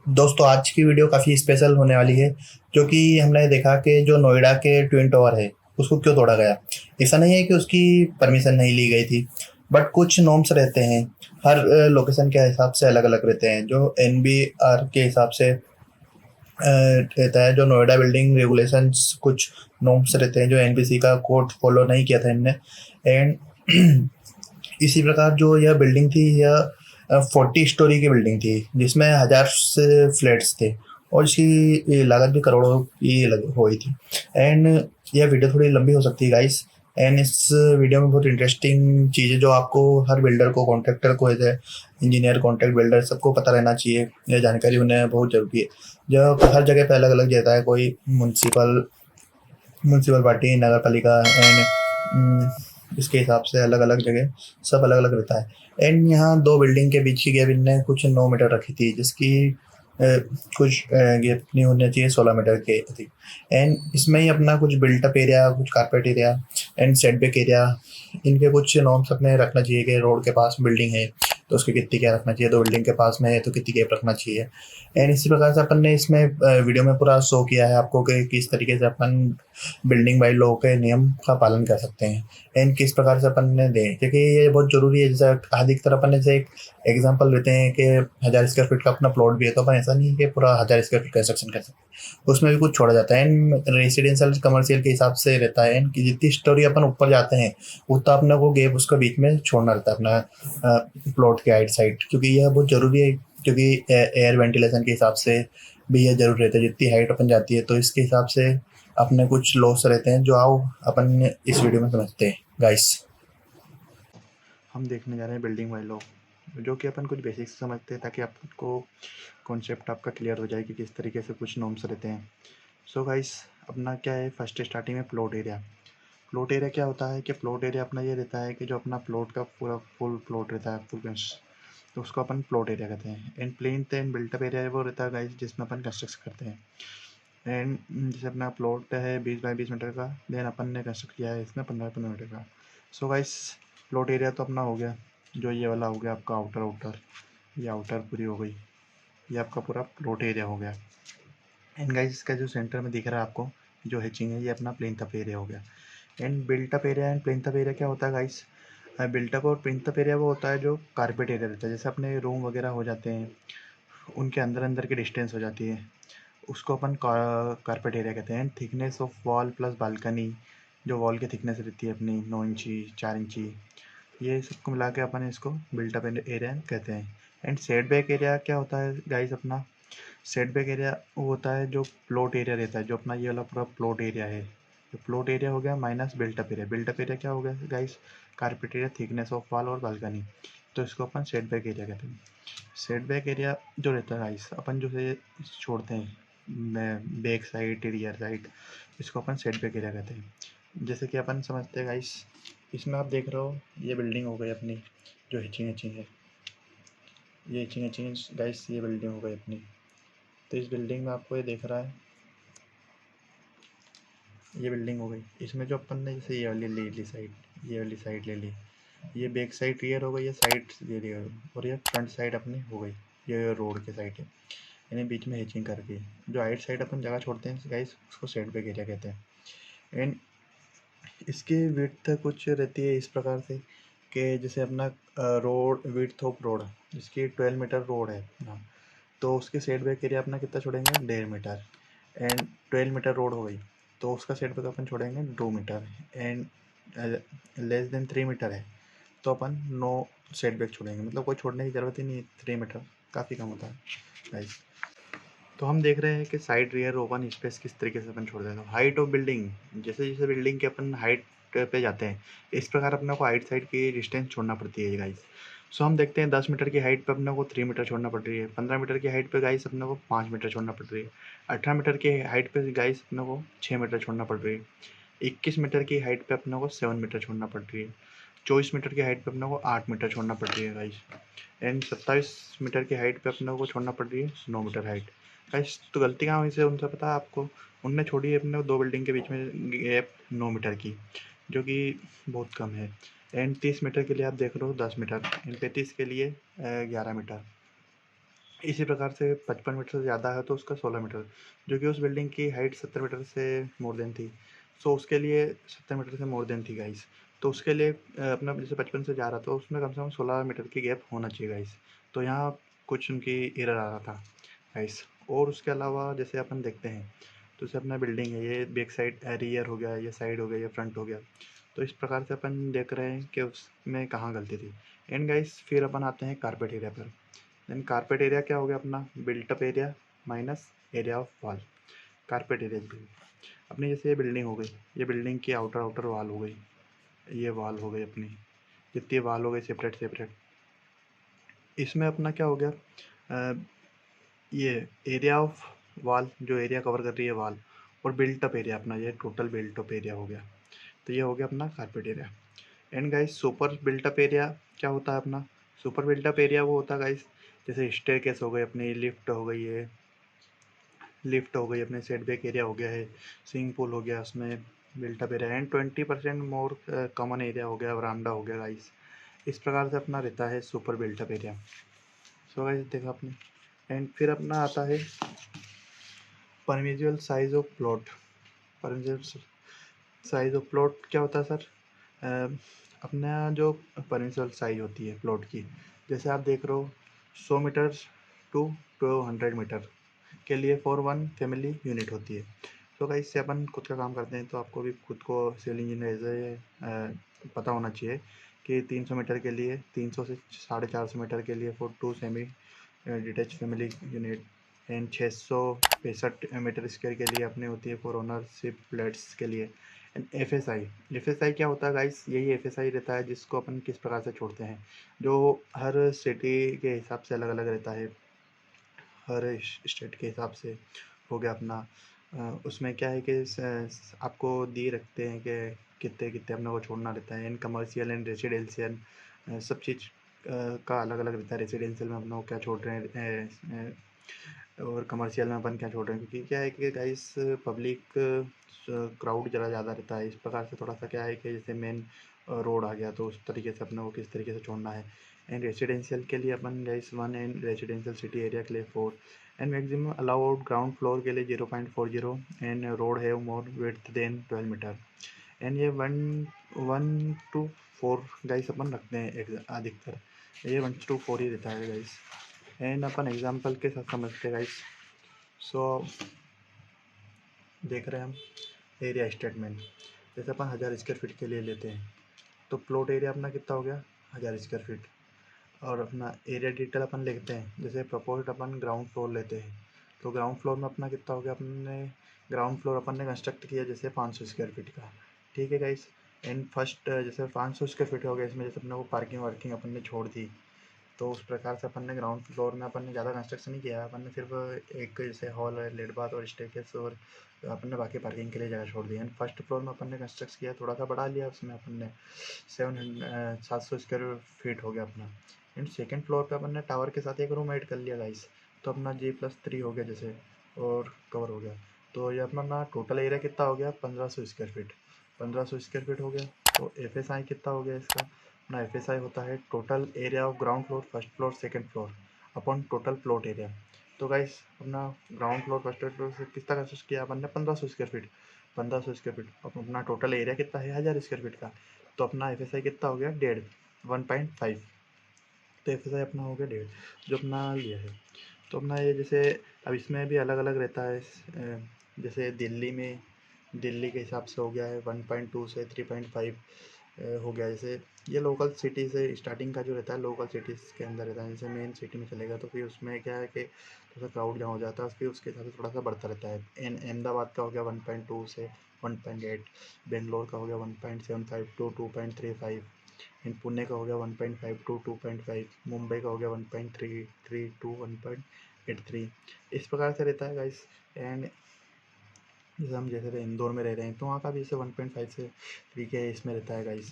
दोस्तों आज की वीडियो काफ़ी स्पेशल होने वाली है, क्योंकि हमने देखा कि जो नोएडा के ट्विन टावर है उसको क्यों तोड़ा गया। ऐसा नहीं है कि उसकी परमिशन नहीं ली गई थी, बट कुछ नॉर्म्स रहते हैं। हर लोकेशन के हिसाब से अलग अलग रहते हैं। जो एनबीआर के हिसाब से रहता है, जो नोएडा बिल्डिंग रेगुलेशंस, कुछ नॉर्म्स रहते हैं जो एनबीसी का कोड फॉलो नहीं किया था इनने। एंड इसी प्रकार जो यह बिल्डिंग थी, यह 40 स्टोरी की बिल्डिंग थी, जिसमें हजार से फ्लैट्स थे, और इसकी लागत भी करोड़ों की हुई थी। एंड यह वीडियो थोड़ी लंबी हो सकती है गाइस। एंड इस वीडियो में बहुत इंटरेस्टिंग चीज़ है जो आपको, हर बिल्डर को, कॉन्ट्रैक्टर को, एज इंजीनियर, कॉन्ट्रैक्ट बिल्डर, सबको पता रहना चाहिए। यह जानकारी उन्हें बहुत ज़रूरी है। जब हर जगह पे अलग अलग जाता है, कोई म्यूनसिपल म्यूनसिपल पार्टी, नगर पालिका, एंड इसके हिसाब से अलग अलग जगह सब अलग अलग रहता है। एंड यहाँ दो बिल्डिंग के बीच की गैप इनने कुछ 9 मीटर रखी थी, जिसकी कुछ गैप नहीं होना चाहिए, 16 मीटर के थी। एंड इसमें ही अपना कुछ बिल्टअप एरिया, कुछ carpet area and setback area, इनके कुछ नॉर्म्स अपने रखना चाहिए कि रोड के पास बिल्डिंग है तो उसके कितनी क्या रखना चाहिए, दो बिल्डिंग के पास में है तो कितनी गैप रखना चाहिए। एंड इसी प्रकार से अपन ने इसमें वीडियो में पूरा शो किया है आपको कि किस तरीके से अपन बिल्डिंग बाई लॉ के नियम का पालन कर सकते हैं। एंड किस प्रकार से अपन ने दें, क्योंकि ये बहुत ज़रूरी है। जैसे अधिकतर अपन जैसे एक एग्जांपल लेते हैं कि 1000 स्क्वायर फीट का अपना प्लॉट भी है, तो अपन ऐसा नहीं है कि पूरा 1000 स्क्वायर फीट कंस्ट्रक्शन कर सकते हैं, उसमें भी कुछ छोड़ा जाता है। एंड रेसिडेंशियल कमर्शियल के हिसाब से रहता है। एंड कि जितनी स्टोरी अपन ऊपर जाते हैं उतना अपने को गैप उसका बीच में छोड़ना रहता है अपना प्लॉट के आइट साइड, क्योंकि यह बहुत ज़रूरी है। क्योंकि एयर वेंटिलेशन के हिसाब से भी यह जरूर रहता है। जितनी हाइट अपन जाती है तो इसके हिसाब से अपने कुछ लॉस रहते हैं, जो आओ अपन इस वीडियो में समझते हैं गाइस। हम देखने जा रहे हैं बिल्डिंग बाय लॉ, जो कि अपन कुछ बेसिक्स समझते हैं ताकि आपको कॉन्सेप्ट आपका क्लियर हो जाए कि किस तरीके से कुछ नॉर्म्स रहते हैं। सो गाइस, अपना क्या है, फर्स्ट स्टार्टिंग में प्लॉट एरिया। प्लॉट एरिया क्या होता है कि प्लॉट एरिया अपना ये रहता है कि जो अपना प्लॉट का पूरा फुल प्लॉट रहता है, फुल, तो उसको अपन प्लॉट एरिया कहते हैं। And plain and built up area वो रहता है गाइस जिसमें अपन कंस्ट्रक्शन करते हैं। एंड जैसे अपना प्लॉट है 20 बाई 20 मीटर का, देन अपन ने कंस्ट्रक्ट किया है इसमें 15 बाई 15 मीटर का। सो गाइस, प्लॉट एरिया तो अपना हो गया। जो ये वाला हो गया आपका आउटर आउटर, ये आउटर पूरी हो गई, ये आपका पूरा प्लॉट एरिया हो गया। एंड गाइस, इसका जो सेंटर में दिख रहा है आपको जो हैचिंग है, ये अपना प्लेन तप एरिया हो गया। And built up area and plain तप एरिया क्या होता है गाइस? बिल्टअप और प्लेन तप एरिया वो होता है जो कारपेट एरिया रहता है। जैसे अपने रूम वगैरह हो जाते हैं, उनके अंदर अंदर की डिस्टेंस हो जाती है, उसको अपन कारपेट एरिया कहते हैं। Thickness of wall plus balcony, जो वॉल की थिकनेस रहती है अपनी 9 इंची 4 इंची, ये सबको मिला के अपन इसको बिल्टअप एरिया कहते हैं। एंड सेट बैक एरिया क्या होता है गाइस? अपना सेट बैक एरिया वो होता है जो प्लॉट एरिया रहता है, जो अपना ये वाला पूरा प्लॉट एरिया है, जो प्लॉट एरिया हो गया minus built up area. Built up area क्या हो गया guys? Carpet area, thickness of wall और बालकनी, तो इसको अपन सेट बैक एरिया कहते हैं। सेट बैक एरिया जो रहता है गाइस, अपन जो से छोड़ते हैं बैक साइड, रियर साइड, इसको अपन सेट बैक एरिया कहते हैं। जैसे कि अपन समझते हैं गाइस, इसमें आप देख रहे हो ये बिल्डिंग हो गई अपनी, जो हिचिंग हिचिंग है, ये हिचिंग हिचिंग गाइस, ये बिल्डिंग हो गई अपनी। तो इस बिल्डिंग में आपको ये देख रहा है, ये बिल्डिंग हो गई। इसमें जो अपन ने जैसे ये वाली ले ली साइड, ये वाली साइड ले ली, ये बैक साइड रियर हो गई, ये साइड ये रियर, और ये फ्रंट साइड अपनी हो गई, ये रोड के साइड है। यानी बीच में हेचिंग करके जो आइट साइड अपन जगह छोड़ते हैं गाइस, उसको सेट बैक एरिया कहते हैं। एंड इसकी विड्थ कुछ रहती है इस प्रकार से कि जैसे अपना रोड, विड्थ ऑफ रोड, जिसकी 12 मीटर रोड है ना, तो उसके सेट बैक एरिया अपना कितना छोड़ेंगे? 1.5 मीटर। एंड 12 मीटर रोड हो गई तो उसका सेट बैक अपन छोड़ेंगे 2 metre. And less than 3 metre है तो अपन नो सेट बैक छोड़ेंगे, मतलब कोई छोड़ने की ज़रूरत ही नहीं है। 3 मीटर काफ़ी कम होता है गाइस। तो हम देख रहे हैं कि साइड रियर ओपन स्पेस किस तरीके से अपन छोड़ देते हैं। हाइट ऑफ बिल्डिंग, जैसे जैसे बिल्डिंग के अपन हाइट पे जाते हैं, इस प्रकार अपने को हाइट साइड की डिस्टेंस छोड़ना पड़ती है गाइस। सो हम देखते हैं 10 मीटर की हाइट पे अपने को 3 मीटर छोड़ना पड़ रही है, 15 मीटर की हाइट पे गाइस अपने को 5 मीटर छोड़ना पड़ रही है, 18 मीटर की हाइट पे गाइस अपने को 6 मीटर छोड़ना पड़ रही है, 21 मीटर की हाइट पे अपने को 7 मीटर छोड़ना पड़ रही है, 24 मीटर की हाइट पे अपने को 8 मीटर छोड़ना पड़ रही है गाइस। एंड 27 मीटर की हाइट पे अपने को छोड़ना पड़ रही है 9 मीटर हाइट। गाइस, तो गलती कहाँ हुई से उनसे पता है आपको? उनने छोड़ी है अपने को दो बिल्डिंग के बीच में गैप 9 मीटर की, जो कि बहुत कम है। एंड 30 मीटर के लिए आप देख रहे हो 10 मीटर, एंड 35 के लिए 11 मीटर। इसी प्रकार से 55 मीटर से ज़्यादा है तो उसका 16 मीटर, जो कि उस बिल्डिंग की हाइट 70 मीटर से मोर देन थी। सो उसके लिए 70 मीटर से मोर देन थी गाइस। तो उसके लिए अपना जैसे 55 से जा रहा था उसमें कम से कम 16 मीटर की गैप होना चाहिए गाइस। तो यहाँ कुछ उनकी एरर आ रहा था गाइस। और उसके अलावा जैसे अपन देखते हैं तो जैसे अपना बिल्डिंग है, ये बैक साइड रियर हो गया, ये साइड हो गया, ये फ्रंट हो गया। तो इस प्रकार से अपन देख रहे हैं कि उसमें कहाँ गलती थी। एंड गाइस फिर अपन आते हैं कारपेट एरिया पर। देन कारपेट एरिया क्या हो गया अपना, built up area minus area of wall. Carpet area भी अपनी जैसे ये बिल्डिंग हो गई, ये बिल्डिंग की आउटर आउटर वॉल हो गई, ये वॉल हो गई अपनी, जितनी वॉल हो गई सेपरेट सेपरेट। इसमें अपना क्या हो गया, ये एरिया ऑफ वॉल जो एरिया कवर कर रही है वॉल, और बिल्टअप एरिया अपना ये टोटल बिल्टअप एरिया हो गया। तो ये हो गया अपना carpet area. And guys super built up area क्या होता है अपना, सुपर बिल्टअप एरिया वो होता है गाइस जैसे स्टेयरकेस हो गई, अपनी लिफ्ट हो गई है, लिफ्ट हो गई, अपने सेटबैक एरिया हो गया है, स्विमिंग पूल हो गया, उसमें built up area and 20% more common area हो गया, वरांडा हो गया गाइस। इस प्रकार से अपना रहता है super built up area. So guys देखा आपने। एंड फिर अपना आता है permissible size of plot. Permissible size of plot क्या होता है सर, अपना जो परमिजुअल साइज होती है प्लॉट की, जैसे आप देख रहे हो 100 मीटर टू 200 मीटर के लिए फॉर वन फैमिली यूनिट होती है। तो गाइस इससे अपन खुद का काम करते हैं तो आपको भी खुद को सिविल इंजीनियर से पता होना चाहिए कि 300 मीटर के लिए, 300 से 450 मीटर के लिए for two semi detach family unit, and 665 metre square के लिए अपने होती है फॉर ओनरशिप फ्लैट्स के लिए। एंड एफ एस आई क्या होता है गाइस, यही एफ एस आई रहता है जिसको अपन किस प्रकार से छोड़ते हैं, जो हर सिटी के हिसाब से अलग अलग रहता है, हर स्टेट के हिसाब से हो गया अपना। उसमें क्या है कि आपको दिए रखते हैं कि कितने कितने अपने को छोड़ना रहता है। इन कमर्शियल एंड रेसिडेंशियल सब चीज़ का अलग अलग रहता है। रेसिडेंशियल में अपने को क्या छोड़ रहे हैं और कमर्शियल में अपन क्या छोड़ रहे हैं, क्योंकि क्या है कि गाइस पब्लिक क्राउड ज़रा ज़्यादा रहता है। इस प्रकार से थोड़ा सा क्या है कि जैसे मेन रोड आ गया तो उस तरीके से अपने को किस तरीके से छोड़ना है। एंड रेसिडेंशियल के लिए अपन guys 1, and residential city area के लिए 4, and maximum allowed ground floor के लिए 0.40, and road have more width than 12 metre. And ये 1 to 4 गाइस अपन रखते हैं अधिकतर, ये 1 to 4 ही रहता है गाइस। एंड अपन एग्जाम्पल के साथ समझते हैं गाइस। सो देख रहे हैं हम एरिया स्टेटमेंट, जैसे अपन 1000 स्क्वायर फीट के लिए लेते हैं तो प्लॉट एरिया अपना कितना हो गया 1000 स्क्वायर फीट। और अपना एरिया डिटेल अपन लिखते हैं, जैसे प्रपोज्ड अपन ग्राउंड फ्लोर लेते हैं तो ग्राउंड फ्लोर में अपना कितना हो गया, अपने ग्राउंड फ्लोर अपन ने कंस्ट्रक्ट किया जैसे 500 स्क्वायर फीट का, ठीक है गाइस। एंड फर्स्ट जैसे 500 स्क्वायर फीट हो गया, इसमें जैसे अपने को पार्किंग वार्किंग अपन ने छोड़ दी, तो उस प्रकार से अपन ने ग्राउंड फ्लोर में अपन ने ज़्यादा कंस्ट्रक्शन नहीं किया, अपन ने सिर्फ एक जैसे हॉल है, लेट बाथ और स्टेयरकेस, और अपन ने बाकी पार्किंग के लिए जगह छोड़ दी। एंड फर्स्ट फ्लोर में अपन ने कंस्ट्रक्ट किया, थोड़ा सा बढ़ा लिया, उसमें अपन ने 700 स्क्वायर फीट हो गया अपना। एंड सेकेंड फ्लोर पे अपन ने टावर के साथ एक रूम ऐड कर लिया गाइस, तो अपना G+3 हो गया जैसे, और कवर हो गया। तो ये अपना ना टोटल एरिया कितना हो गया 1500 स्क्वायर फीट, 1500 स्क्वायर फीट हो गया। तो FSI कितना हो गया इसका, अपना FSI होता है total area of ground floor, first floor, second floor upon total plot area. तो गाइस अपना ग्राउंड फ्लोर फर्स्ट फ्लोर से कितना कंस्ट्रक्ट किया अपन ने 1500 स्क्वायर फीट, 1500 स्क्वायर फीट। अब अपना टोटल एरिया कितना है 1000 स्क्वायर फीट का, तो अपना FSI कितना हो गया 1.5। तो FSI अपना हो गया 1.5 जो अपना लिया है। तो अपना ये जैसे अब इसमें भी अलग अलग रहता है, जैसे दिल्ली में, दिल्ली के हिसाब से हो गया है 1.2 से 3.5 हो गया। जैसे ये लोकल सिटी से स्टार्टिंग का जो रहता है लोकल सिटीज़ के अंदर रहता है, जैसे मेन सिटी में चलेगा तो फिर उसमें क्या है कि थोड़ा सा क्राउड जहाँ हो जाता है, फिर उसके हिसाब से थोड़ा सा बढ़ता रहता है। अहमदाबाद का हो गया 1.2 से 1.8, बेंगलोर का हो गया 1.75 टू 2.35, एंड पुणे का हो गया 1.5 टू 2.5, मुंबई का हो गया 1.33 टू 1.83। इस प्रकार से रहता है गाइस। एंड जैसे हम जैसे इंदौर में रह रहे हैं तो वहाँ का भी जैसे 1.5 से 3 के इसमें रहता है guys.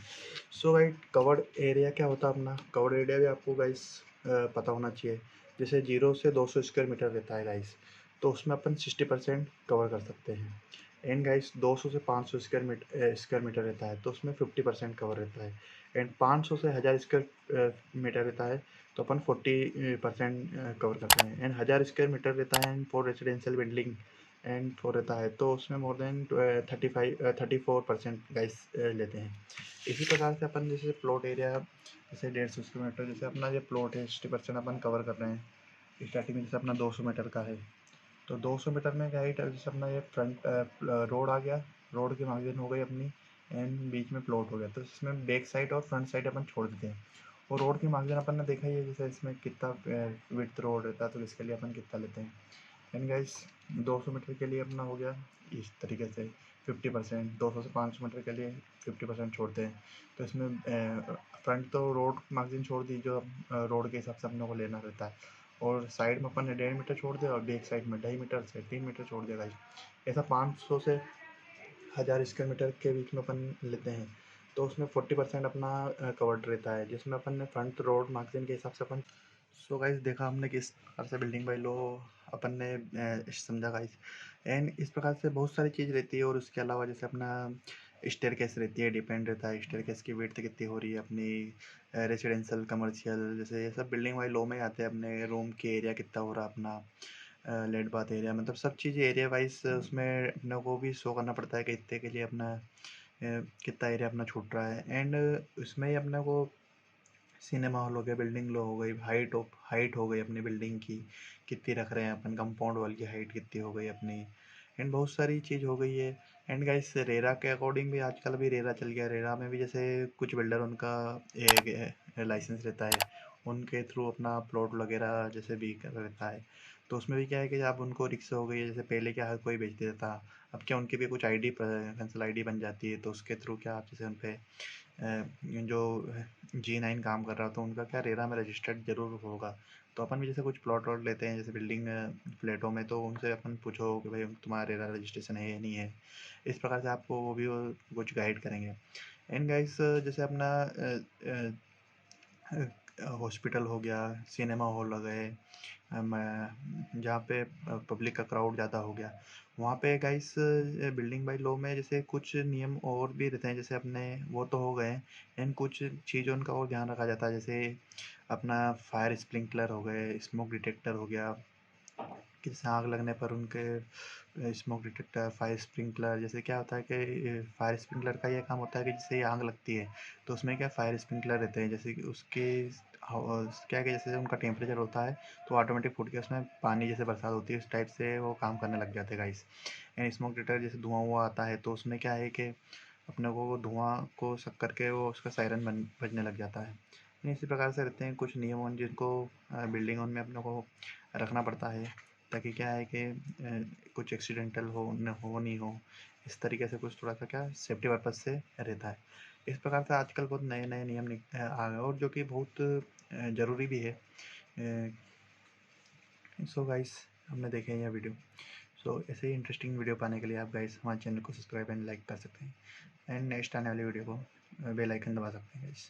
So guys covered area क्या होता है अपना, कवर्ड एरिया भी आपको गाइस पता होना चाहिए। जैसे 0 से 200 स्क्वायर मीटर रहता है गाइस, तो उसमें अपन 60% कवर कर सकते हैं। एंड गाइस 200 से 500 स्क्वायर मीटर रहता है तो उसमें 50% कवर रहता है। एंड 500 से 1000 स्क्वायर मीटर रहता है तो अपन 40% कवर करते हैं। एंड 1000 स्क्वायर मीटर रहता है and for residential building and for रहता है, तो उसमें मोर देन 34% गाइस लेते हैं। इसी प्रकार से अपन जैसे प्लॉट एरिया जैसे 150 स्क्वायर मीटर, जैसे अपना ये प्लॉट है 60% अपन कवर कर रहे हैं। स्टार्टिंग में जैसे अपना 200 मीटर का है, तो 200 मीटर में हाइट जैसे अपना ये फ्रंट रोड आ गया, रोड की मार्जिन हो गई अपनी, एंड बीच में प्लॉट हो गया, तो इसमें बैक साइड और फ्रंट साइड अपन छोड़ देते हैं। और रोड की मार्जिन अपन ने देखा ही है, जैसे इसमें कितना विड्थ रोड रहता है, तो इसके लिए अपन कितना लेते हैं। एंड गाइस 200 मीटर के लिए अपना हो गया इस तरीके से 50%, 200 से 500 मीटर के लिए 50% छोड़ते हैं। तो इसमें फ्रंट तो रोड मार्जिन छोड़ दी, जो रोड के हिसाब से अपने को लेना रहता है, और साइड में अपन ने 1.5 मीटर छोड़ दिया, और बैक साइड में 2.5 मीटर से 3 मीटर छोड़ दिया गाइस। ऐसा 500 से 1000 स्क्वायर मीटर के बीच में अपन लेते हैं, तो उसमें 40% अपना कवर्ड रहता है, जिसमें अपन ने फ्रंट रोड मार्जिन के हिसाब से अपन। सो गाइस देखा हमने किस प्रकार से बिल्डिंग बाय लॉ अपन ने समझा गाइस। एंड इस प्रकार से बहुत सारी चीज़ रहती है, और उसके अलावा जैसे अपना स्टेयरकेस रहती है, डिपेंड रहता है स्टेयरकेस की विड्थ कितनी हो रही है अपनी, रेजिडेंशियल कमर्शियल जैसे ये सब बिल्डिंग बाय लॉ में आते हैं। अपने रूम के एरिया कितना हो रहा है अपना, लेट बाथ एरिया, मतलब सब चीज़ एरिया वाइज उसमें अपने को भी शो करना पड़ता है कि इतने के लिए अपना कितना एरिया अपना छूट रहा है। एंड उसमें ही अपने को सिनेमा हॉल हो गया, बिल्डिंग लो हो गई, हाइट हो गई अपनी बिल्डिंग की कितनी रख रहे हैं अपन, कंपाउंड वॉल की हाइट कितनी हो गई अपनी, एंड बहुत सारी चीज़ हो गई है। एंड गाइस रेरा के अकॉर्डिंग भी आजकल भी रेरा चल गया। रेरा में भी जैसे कुछ बिल्डर उनका लाइसेंस रहता है, उनके थ्रू अपना प्लॉट वगैरह जैसे भी कर रहता है, तो उसमें भी क्या है कि आप उनको रिक्स हो गई है, जैसे पहले क्या हर कोई बेच देता था, अब क्या उनकी भी कुछ आईडी कंसल आईडी बन जाती है, तो उसके थ्रू क्या आप जैसे उन पर जो G9 काम कर रहा हो, तो उनका क्या रेरा में रजिस्टर्ड जरूर होगा। तो अपन भी जैसे कुछ प्लॉट वॉट लेते हैं जैसे बिल्डिंग फ्लैटों में, तो उनसे अपन पूछो कि भाई तुम्हारा रेरा रजिस्ट्रेशन है या नहीं है। इस प्रकार से आपको वो भी कुछ गाइड करेंगे। एंड गाइस जैसे अपना हॉस्पिटल हो गया, सिनेमा हॉल हो गए, जहाँ पे पब्लिक का क्राउड ज़्यादा हो गया, वहाँ पे गाइस बिल्डिंग बाय लॉ में जैसे कुछ नियम और भी रहते हैं, जैसे अपने वो तो हो गए। एंड कुछ चीज़ों का और ध्यान रखा जाता है, जैसे अपना फायर स्प्रिंकलर हो गए, स्मोक डिटेक्टर हो गया, किसी आग लगने पर उनके स्मोक डिटेक्टर, फायर स्प्रिंकलर, जैसे क्या होता है कि फायर स्प्रिंकलर का ये काम होता है कि जैसे आग लगती है, तो उसमें क्या फायर स्प्रिंकलर रहते हैं, जैसे कि उसके क्या है कि जैसे उनका टेम्परेचर होता है, तो ऑटोमेटिक फूट के उसमें पानी जैसे बरसात होती है उस टाइप से वो काम करने लग जाते हैं गाइस। एंड स्मोक डिटेक्टर जैसे धुआं हुआ आता है, तो उसमें क्या है कि अपने को वो धुआं को सक करके वो उसका सायरन बजने लग जाता है। इसी प्रकार से रहते हैं कुछ नियम जिनको बिल्डिंग में अपने को रखना पड़ता है, ताकि क्या है कि कुछ एक्सीडेंटल हो नहीं हो, इस तरीके से कुछ थोड़ा सा क्या सेफ्टी पर्पज़ से रहता है। इस प्रकार से आजकल बहुत नए नए नियम आ गए, और जो कि बहुत ज़रूरी भी है। सो गाइस हमने देखे हैं यह वीडियो। सो ऐसे ही इंटरेस्टिंग वीडियो पाने के लिए आप गाइस हमारे चैनल को सब्सक्राइब एंड लाइक कर सकते हैं, एंड नेक्स्ट आने वाली वीडियो को बेल आइकन दबा सकते हैं गाइस।